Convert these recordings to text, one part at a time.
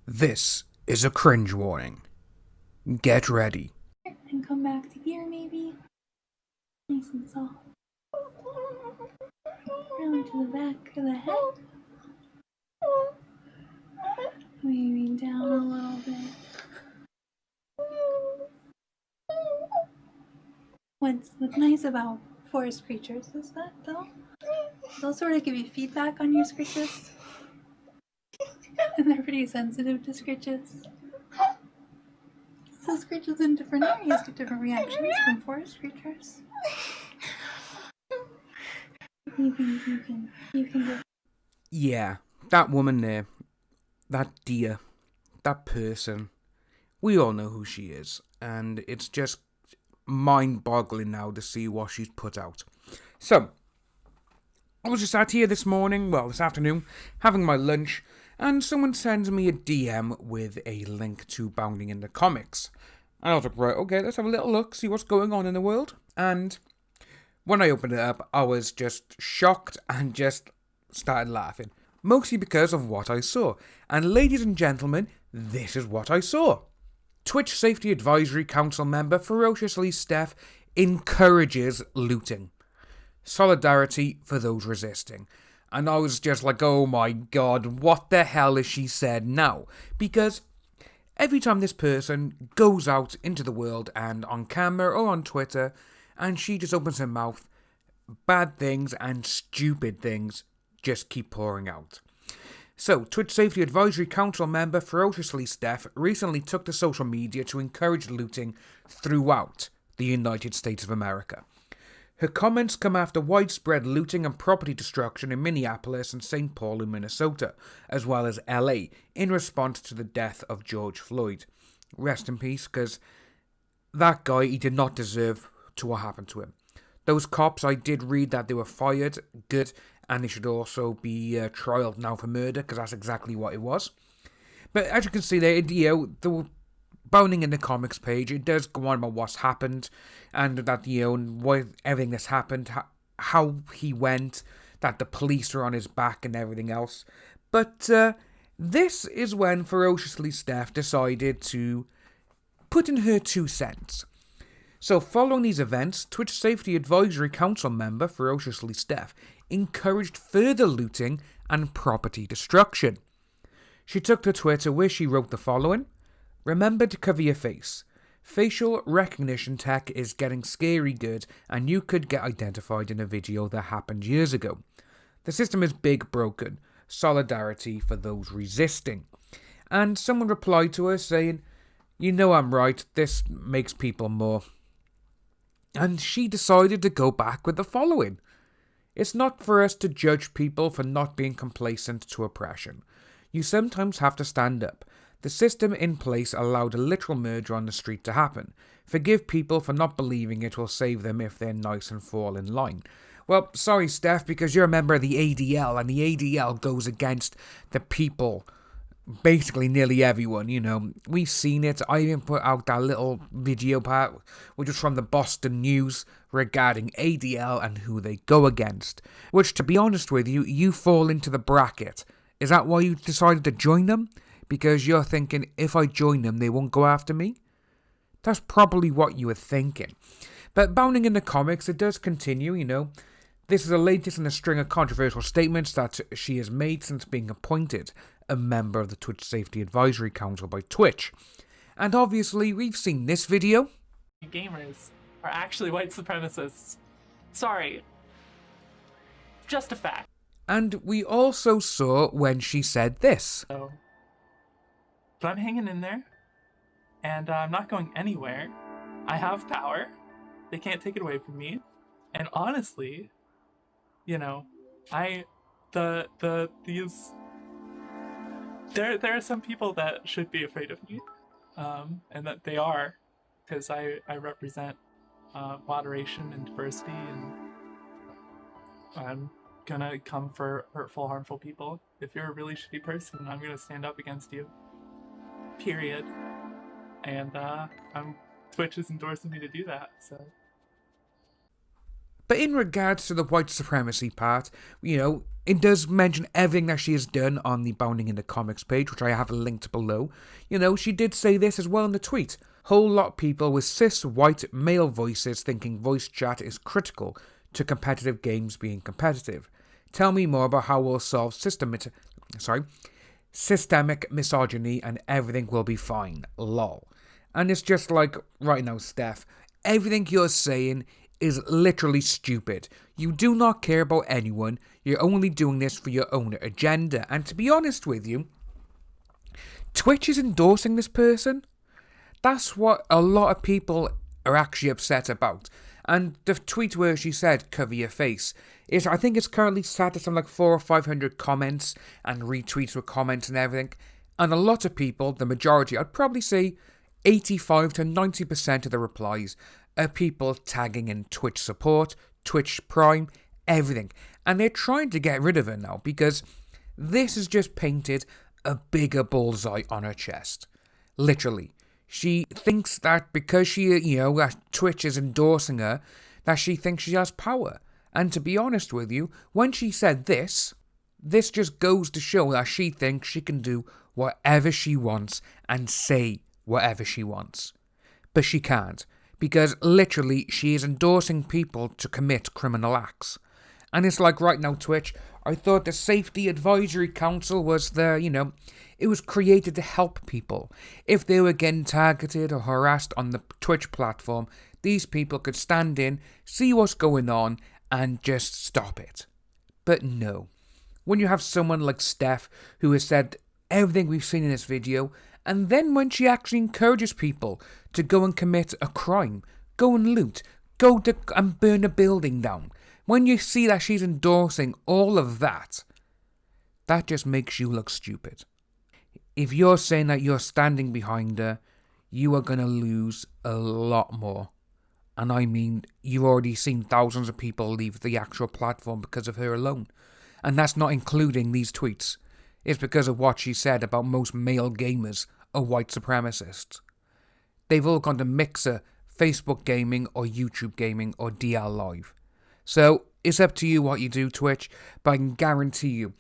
This is a cringe warning. Get ready. And come back to here, maybe. Nice and soft. Round to the back of the head. Maybe down a little bit. What's nice about forest creatures is that they'll sort of give you feedback on your scritches. And they're pretty sensitive to scritches. So scritches in different areas get different reactions from forest creatures. You can get. Yeah, that woman there, that deer, that person, we all know who she is, and it's just mind-boggling now to see what she's put out. So, I was just out here this afternoon, having my lunch, and someone sends me a DM with a link to Bounding in the Comics. And I was like, right, okay, let's have a little look, see what's going on in the world. And when I opened it up, I was just shocked and just started laughing. Mostly because of what I saw. And ladies and gentlemen, this is what I saw. Twitch Safety Advisory Council member FerociouslySteph encourages looting. Solidarity for those resisting. And I was just like, oh my god, what the hell has she said now? Because every time this person goes out into the world and on camera or on Twitter, and she just opens her mouth, bad things and stupid things just keep pouring out. So, Twitch Safety Advisory Council member FerociouslySteph recently took to social media to encourage looting throughout the United States of America. Her comments come after widespread looting and property destruction in Minneapolis and St. Paul in Minnesota, as well as LA, in response to the death of George Floyd. Rest in peace, because that guy, he did not deserve to what happened to him. Those cops, I did read that they were fired, good, and they should also be trialed now for murder, because that's exactly what it was. But as you can see there, the Bounding in the Comics page, it does go on about what's happened, and that, why everything that's happened, how he went, that the police are on his back and everything else. But this is when FerociouslySteph decided to put in her 2 cents. So, following these events, Twitch Safety Advisory Council member FerociouslySteph encouraged further looting and property destruction. She took to Twitter where she wrote the following: "Remember to cover your face. Facial recognition tech is getting scary good, and you could get identified in a video that happened years ago. The system is big broken. Solidarity for those resisting." And someone replied to her saying, "You know I'm right, this makes people more." And she decided to go back with the following: "It's not for us to judge people for not being complacent to oppression. You sometimes have to stand up. The system in place allowed a literal murder on the street to happen. Forgive people for not believing it will save them if they're nice and fall in line." Well, sorry, Steph, because you're a member of the ADL, and the ADL goes against the people. Basically, nearly everyone, We've seen it. I even put out that little video part, which was from the Boston News, regarding ADL and who they go against. Which, to be honest with you, you fall into the bracket. Is that why you decided to join them? Because you're thinking, if I join them, they won't go after me? That's probably what you were thinking. But Bounding in the Comics, it does continue, This is the latest in a string of controversial statements that she has made since being appointed a member of the Twitch Safety Advisory Council by Twitch. And obviously, we've seen this video. Gamers are actually white supremacists. Sorry. Just a fact. And we also saw when she said this. But I'm hanging in there, and I'm not going anywhere. I have power. They can't take it away from me. And honestly, there are some people that should be afraid of me, and that they are, because I represent moderation and diversity, and I'm gonna come for hurtful, harmful people. If you're a really shitty person, I'm gonna stand up against you. Period. And Twitch is endorsing me to do that, so. But in regards to the white supremacy part, it does mention everything that she has done on the Bounding into Comics page, which I have linked below. You know, she did say this as well in the tweet. Whole lot of people with cis white male voices thinking voice chat is critical to competitive games being competitive. Tell me more about how we'll solve systemic misogyny and everything will be fine. Lol. And it's just like, right now, Steph, everything you're saying is literally stupid. You do not care about anyone. You're only doing this for your own agenda. And to be honest with you, Twitch is endorsing this person. That's what a lot of people are actually upset about. And the tweet where she said, cover your face, I think it's currently sat at some like 400 or 500 comments and retweets with comments and everything. And a lot of people, the majority, I'd probably say 85 to 90% of the replies are people tagging in Twitch support, Twitch Prime, everything. And they're trying to get rid of her now because this has just painted a bigger bullseye on her chest. Literally. She thinks that because that Twitch is endorsing her, that she thinks she has power. And to be honest with you, when she said this just goes to show that she thinks she can do whatever she wants and say whatever she wants. But she can't, because literally she is endorsing people to commit criminal acts. And it's like right now, Twitch, I thought the Safety Advisory Council was it was created to help people. If they were getting targeted or harassed on the Twitch platform, these people could stand in, see what's going on, and just stop it. But no. When you have someone like Steph, who has said everything we've seen in this video, and then when she actually encourages people to go and commit a crime, go and loot, and burn a building down, when you see that she's endorsing all of that, that just makes you look stupid. If you're saying that you're standing behind her, you are going to lose a lot more. And I mean, you've already seen thousands of people leave the actual platform because of her alone. And that's not including these tweets. It's because of what she said about most male gamers are white supremacists. They've all gone to Mixer, Facebook gaming, or YouTube gaming, or DL Live. So, it's up to you what you do, Twitch, but I can guarantee you,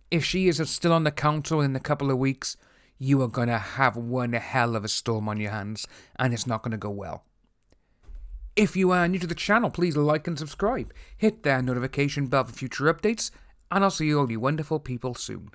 if she is still on the council in a couple of weeks, you are going to have one hell of a storm on your hands, and it's not going to go well. If you are new to the channel, please like and subscribe. Hit that notification bell for future updates, and I'll see all you wonderful people soon.